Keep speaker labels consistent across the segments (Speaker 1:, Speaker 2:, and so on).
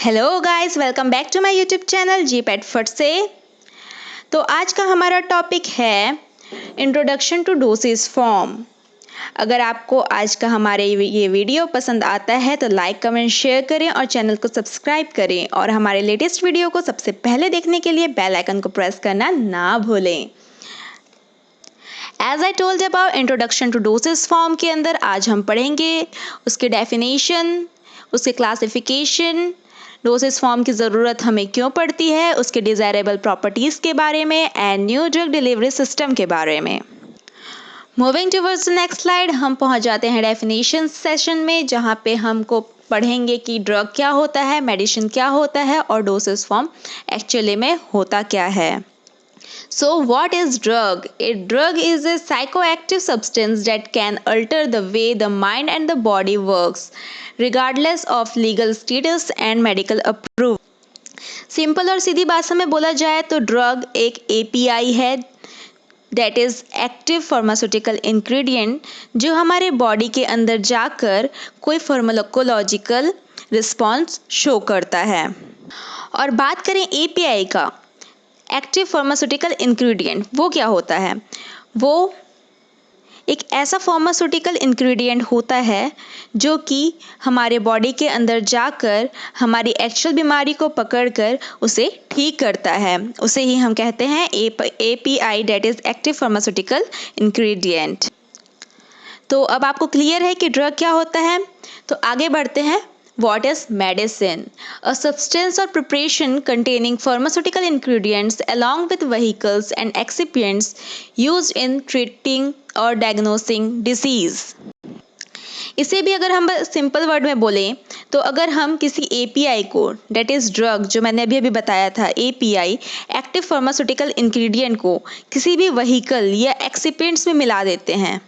Speaker 1: Hello guys, welcome back to my YouTube channel जी पेट फट से। तो आज का हमारा टॉपिक है इंट्रोडक्शन टू डोसेज फॉर्म। अगर आपको आज का हमारे ये वीडियो पसंद आता है तो लाइक कमेंट शेयर करें और चैनल को सब्सक्राइब करें और हमारे लेटेस्ट वीडियो को सबसे पहले देखने के लिए बेल आइकन को प्रेस करना ना भूलें। As I told about introduction to dosage form के अंदर आज हम पढ़ेंगे उसके डेफिनेशन, उसके क्लासिफिकेशन, डोसेज फॉर्म की ज़रूरत हमें क्यों पड़ती है, उसके डिज़ायरेबल प्रॉपर्टीज़ के बारे में and new drug delivery system के बारे में। Moving towards the next slide, हम पहुंच जाते हैं डेफिनेशन सेशन में, जहां पे हमको पढ़ेंगे कि ड्रग क्या होता है, मेडिसिन क्या होता है और डोसेज फॉर्म एक्चुअली में होता क्या है। So what is drug? A drug is a psychoactive substance that can alter the way the mind and the body works, regardless of legal status and medical approval. Simple और सीधी भाषा में बोला जाए तो ड्रग एक API है, that is active pharmaceutical ingredient, जो हमारे बॉडी के अंदर जाकर कोई फार्माकोलॉजिकल रिस्पॉन्स शो करता है। और बात करें API का, एक्टिव फार्मास्यूटिकल इंग्रेडिएंट, वो क्या होता है? वो एक ऐसा फार्मास्यूटिकल इंग्रेडिएंट होता है जो कि हमारे बॉडी के अंदर जाकर हमारी एक्चुअल बीमारी को पकड़कर उसे ठीक करता है। उसे ही हम कहते हैं API, that is active pharmaceutical ingredient. तो अब आपको क्लियर है कि ड्रग क्या होता है, तो आगे बढ़ते हैं। What is medicine? A substance or preparation containing pharmaceutical ingredients along with vehicles and excipients used in treating or diagnosing disease. इसे भी अगर हम सिंपल वर्ड में बोलें तो अगर हम किसी API को, डेट इज़ ड्रग, जो मैंने अभी बताया था API, एक्टिव फार्मास्यूटिकल इंग्रेडिएंट को किसी भी व्हीकल या एक्सिपिएंट्स में मिला देते हैं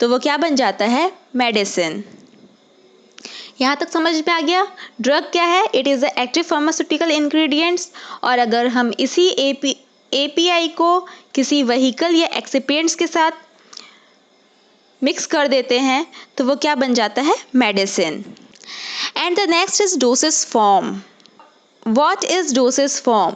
Speaker 1: तो वो क्या बन जाता है? मेडिसिन। यहाँ तक समझ में आ गया ड्रग क्या है? It is a active pharmaceutical ingredients. और अगर हम इसी API को किसी व्हीकल या एक्सिपिएंट्स के साथ मिक्स कर देते हैं तो वो क्या बन जाता है? Medicine. And the next is dosage form. What is dosage form?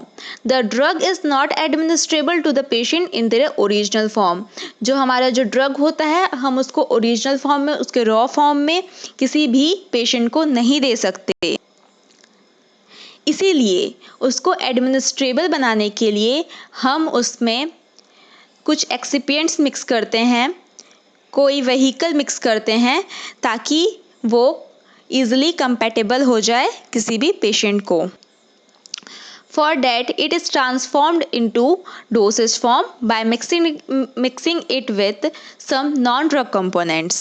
Speaker 1: The drug is not administrable to the patient in their original form. जो हमारा जो ड्रग होता है हम उसको ओरिजिनल फॉर्म में, उसके रॉ फॉर्म में किसी भी पेशेंट को नहीं दे सकते। इसीलिए उसको एडमिनिस्ट्रेबल बनाने के लिए हम उसमें कुछ एक्सिपिएंट्स मिक्स करते हैं, कोई व्हीकल मिक्स करते हैं ताकि वो ईजिली कंपैटिबल हो जाए किसी भी पेशेंट को। For that, it is transformed into dosage form by mixing it with some non-drug components.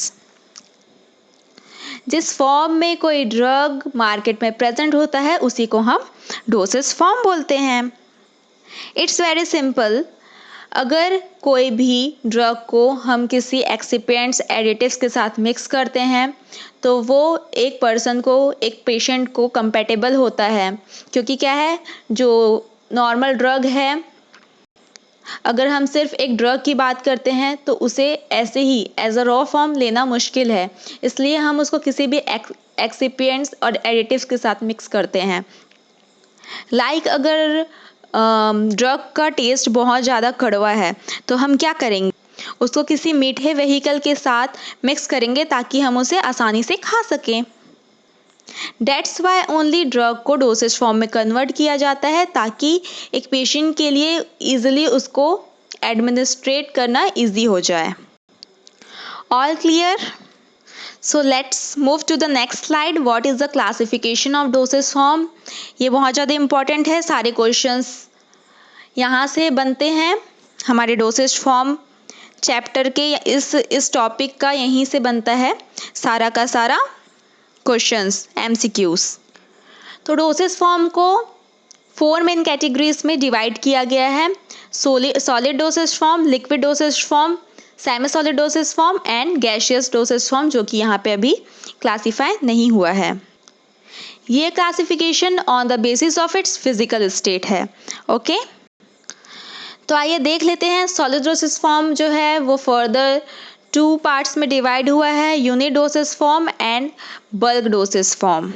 Speaker 1: जिस फॉर्म में कोई ड्रग मार्केट में प्रेजेंट होता है उसी को हम डोसेज फॉर्म बोलते हैं। It's very simple. अगर कोई भी ड्रग को हम किसी एक्सिपिएंट्स, एडिटिव्स के साथ मिक्स करते हैं तो वो एक पर्सन को, एक पेशेंट को कंपैटिबल होता है, क्योंकि क्या है, जो नॉर्मल ड्रग है, अगर हम सिर्फ एक ड्रग की बात करते हैं तो उसे ऐसे ही एज अ रॉ फॉर्म लेना मुश्किल है, इसलिए हम उसको किसी भी एक्सिपिएंट्स और एडिटिव्स के साथ मिक्स करते हैं। अगर ड्रग का टेस्ट बहुत ज़्यादा कड़वा है तो हम क्या करेंगे, उसको किसी मीठे व्हीकल के साथ मिक्स करेंगे ताकि हम उसे आसानी से खा सकें। डेट्स वाई ओनली ड्रग को डोसेज फॉर्म में कन्वर्ट किया जाता है ताकि एक पेशेंट के लिए ईजिली उसको एडमिनिस्ट्रेट करना ईजी हो जाए। All clear? So let's move to the next slide. What is the classification of dosage form? ये बहुत ज़्यादा इंपॉर्टेंट है, सारे क्वेश्चंस यहाँ से बनते हैं। हमारे डोसेज फॉर्म चैप्टर के इस टॉपिक का यहीं से बनता है सारा का सारा क्वेश्चंस, MCQs। तो डोसेज फॉर्म को 4 मेन कैटेगरीज में डिवाइड किया गया है: solid dosage form, liquid dosage form, semi solid dosage form and gaseous dosage form, जो कि यहाँ पे अभी क्लासीफाई नहीं हुआ है। ये classification on the basis of its physical state है। ओके, तो आइए देख लेते हैं। सॉलिड डोसेज फॉर्म जो है वो फर्दर 2 पार्ट्स में डिवाइड हुआ है: unit dosage form and bulk dosage form.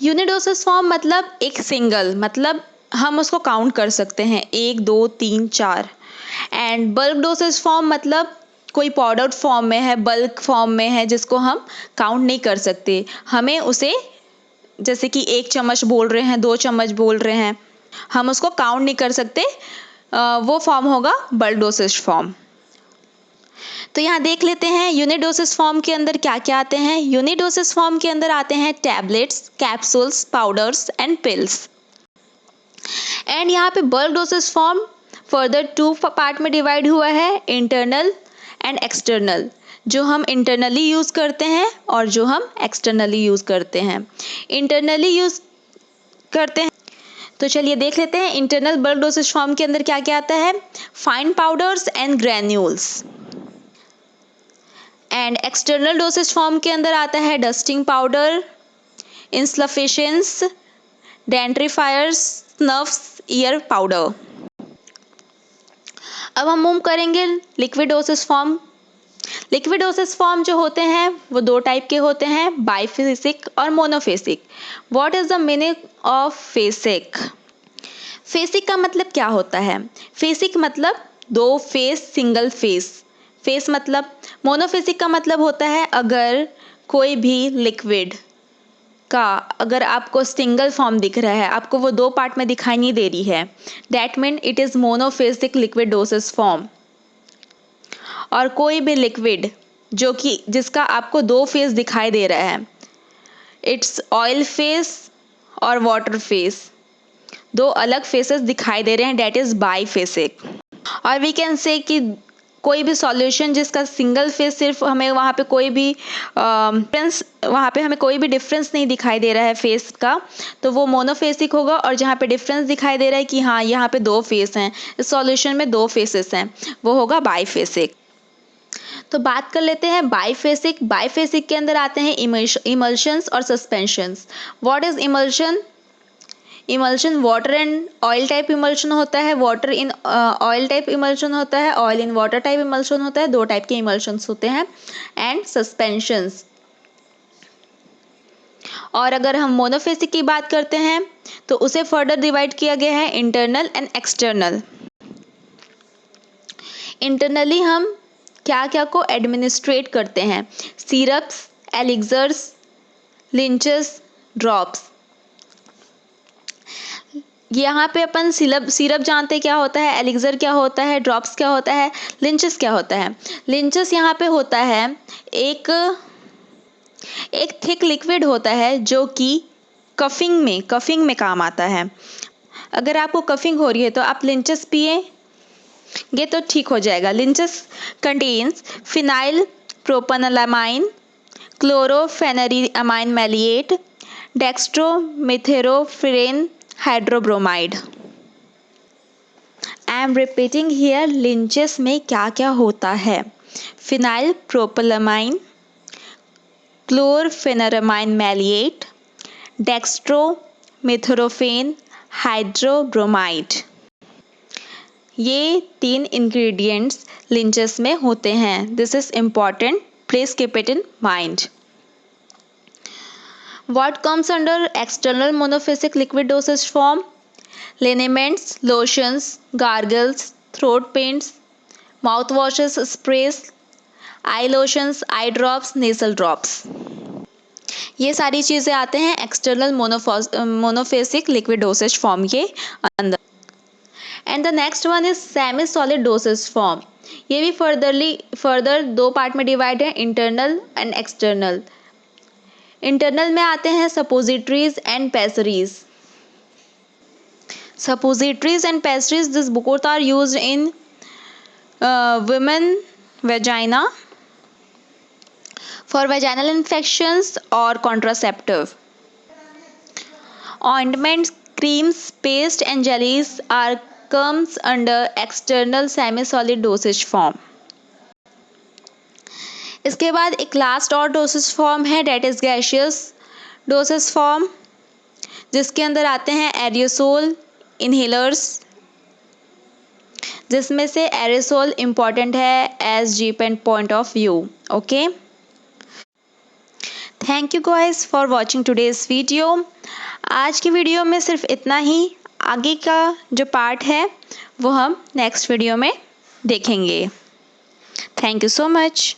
Speaker 1: Unidoses form मतलब एक सिंगल, मतलब हम उसको काउंट कर सकते हैं 1 2 3 4। एंड बल्क डोसेज फॉर्म मतलब कोई पाउडर फॉर्म में है, बल्क फॉर्म में है, जिसको हम काउंट नहीं कर सकते। हमें उसे, जैसे कि 1 चम्मच बोल रहे हैं, 2 चम्मच बोल रहे हैं, हम उसको काउंट नहीं कर सकते, वो फॉर्म होगा बल्क डोसेज फॉर्म। तो यहाँ देख लेते हैं यूनिट डोसेज फॉर्म के अंदर क्या क्या आते हैं। यूनिट डोसेज फॉर्म के अंदर आते हैं tablets, capsules, powders and pills. And यहाँ पे bulk dosage form further 2 part में डिवाइड हुआ है, इंटरनल एंड एक्सटर्नल, जो हम इंटरनली यूज़ करते हैं और जो हम एक्सटर्नली यूज़ करते हैं। इंटरनली यूज़ करते हैं तो चलिए देख लेते हैं इंटरनल बल्क डोसेज फॉर्म के अंदर क्या क्या आता है। Fine powders and granules. And external dosage form के अंदर आता है dusting powder, insufflations, dentifrices, snuffs, ear powder. अब हम मूव करेंगे liquid dosage form. Liquid dosage form जो होते हैं वो 2 टाइप के होते हैं, बाइफेसिक और monophasic. What is the meaning of phasic? Phasic का मतलब क्या होता है? फेसिक मतलब 2 फेस, सिंगल फेस। फेस मतलब, मोनोफेसिक का मतलब होता है अगर कोई भी लिक्विड का अगर आपको सिंगल फॉर्म दिख रहा है, आपको वो 2 पार्ट में दिखाई नहीं दे रही है, that mean it is monophasic liquid dosage form. और कोई भी लिक्विड जो कि जिसका आपको 2 फेस दिखाई दे रहा है, इट्स ऑयल फेस और वाटर फेस, 2 अलग फेसेस दिखाई दे रहे हैं, दैट इज़ बाईफेसिक। और वी कैन से कि कोई भी सॉल्यूशन जिसका सिंगल फेस, सिर्फ हमें वहाँ पे कोई भी डिफरेंस नहीं दिखाई दे रहा है फेस का, तो वो मोनोफेसिक होगा। और जहाँ पे डिफरेंस दिखाई दे रहा है कि हाँ यहाँ पे 2 फेस हैं, इस सॉल्यूशन में 2 फेसेस हैं, वो होगा बाईफेसिक। तो बात कर लेते हैं बाईफेसिक। बाईफेसिक के अंदर आते हैं इमल्शंस और suspensions. What is emulsion? Emulsion water and oil type emulsion होता है, water in oil type emulsion होता है, oil in water type emulsion होता है, 2 टाइप के इमल्शंस होते हैं। And suspensions. और अगर हम मोनोफेसिक की बात करते हैं तो उसे फर्दर डिवाइड किया गया है इंटरनल एंड एक्सटर्नल। इंटरनली हम क्या क्या को एडमिनिस्ट्रेट करते हैं, सिरप्स, एलिक्सर्स, लिंचेस, ड्रॉप्स। यहाँ पे अपन सिरप जानते हैं क्या होता है, एलिक्सर क्या होता है, ड्रॉप्स क्या होता है, लिंचेस क्या होता है। लिंचेस यहाँ पे होता है एक थिक लिक्विड होता है जो कि कफिंग में काम आता है। अगर आपको कफिंग हो रही है तो आप लिंचेस पिएंगे तो ठीक हो जाएगा। लिंचेस contains phenyl propanolamine, chlorpheniramine maleate, dextromethorphan hydrobromide. I am repeating here, लिंचेस में क्या क्या होता है? Phenyl propanolamine, chlorpheniramine maleate, dextromethorphan hydrobromide. ये 3 इंग्रेडिएंट्स लिंचेस में होते हैं। This is important, please keep it in mind. What comes under external monophasic liquid dosage form? Liniments, lotions, gargles, throat paints, mouthwashes, sprays, eye lotions, eye drops, nasal drops. ये सारी चीज़ें आते हैं external monophasic liquid dosage form के अंदर। And the next one is semi solid dosage form. ये भी further 2 part में डिवाइड है, इंटरनल एंड एक्सटर्नल। इंटरनल में आते हैं suppositories and पेसरीज। Suppositories and पेसरीज, this both are used in women vagina for vaginal infections or contraceptive. Ointments, creams, paste and jellies are comes under external semi-solid dosage form. इसके बाद एक last और dosage form है, that is gaseous dosage form, जिसके अंदर आते हैं aerosol, inhalers, जिसमें से एरियोसोल इम्पॉर्टेंट है as G pain point of view. Okay, thank you guys for watching today's video. आज की वीडियो में सिर्फ इतना ही। आगे का जो पार्ट है वो हम नेक्स्ट वीडियो में देखेंगे। Thank you so much.